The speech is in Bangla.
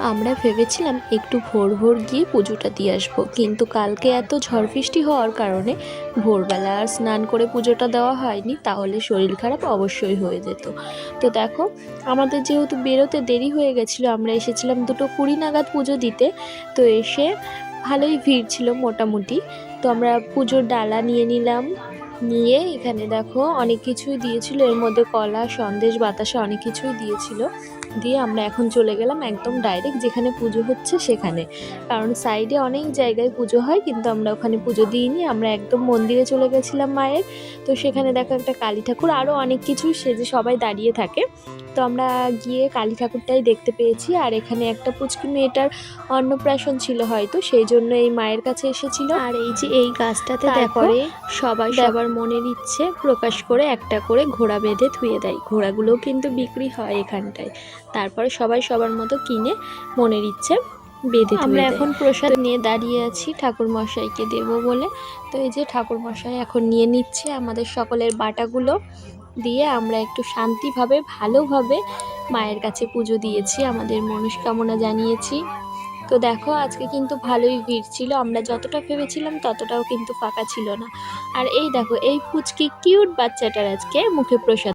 আমরা ভেবেছিলাম একটু ভোর ভোর গিয়ে পুজোটা দিয়ে আসবো, কিন্তু কালকে এত ঝড় বৃষ্টি হওয়ার কারণে ভোরবেলা আর স্নান করে পুজোটা দেওয়া হয়নি, তাহলে শরীর খারাপ অবশ্যই হয়ে যেত। তো দেখো, আমাদের যেহেতু বেরোতে দেরি হয়ে গেছিলো, আমরা এসেছিলাম 2:20 নাগাদ পুজো দিতে। তো এসে ভালোই ভিড় ছিল মোটামুটি। তো আমরা পুজোর ডালা নিয়ে নিলাম, নিয়ে এখানে দেখো অনেক কিছুই দিয়েছিল, এর মধ্যে কলা, সন্দেশ, বাতাসা অনেক কিছুই দিয়েছিল। দিয়ে আমরা এখন চলে গেলাম একদম ডাইরেক্ট যেখানে পুজো হচ্ছে সেখানে, কারণ সাইডে অনেক জায়গায় পুজো হয়, কিন্তু আমরা ওখানে পুজো দিইনি, আমরা একদম মন্দিরে চলে গেছিলাম মায়ের। তো সেখানে দেখো একটা কালী ঠাকুর, আরও অনেক কিছুই সেজে সবাই দাঁড়িয়ে থাকে। তো আমরা গিয়ে কালী ঠাকুরটাই দেখতে পেয়েছি। আর এখানে একটা পুচকি মেয়েটার অন্নপ্রাশন ছিল, হয়তো সেই জন্য এই মায়ের কাছে এসেছিল। আর এই যে এই গাছটাতে তারপরে সবাই সবার মনের ইচ্ছে প্রকাশ করে একটা করে ঘোড়া বেঁধে ধুয়ে দেয়। ঘোড়াগুলোও কিন্তু বিক্রি হয় এখানটায়। তারপরে সবাই সবার মতো কিনে মনের ইচ্ছে বেঁধে আমরা এখন প্রসাদ নিয়ে দাঁড়িয়ে আছি ঠাকুর মশাইকে দেবো বলে। তো এই যে ঠাকুর মশাই এখন নিয়ে নিচ্ছে আমাদের সকলের বাটাগুলো, দিয়ে আমরা একটু শান্তিভাবে ভালোভাবে মায়ের কাছে পুজো দিয়েছি, আমাদের মনস্কামনা জানিয়েছি। তো দেখো, আজকে কিন্তু ভালোই ভিড় ছিল, আমরা যতটা ভেবেছিলাম ততটাও কিন্তু ফাঁকা ছিল না। আর এই দেখো, এই পুচকি কিউট বাচ্চাটার আজকে মুখে প্রসাদ।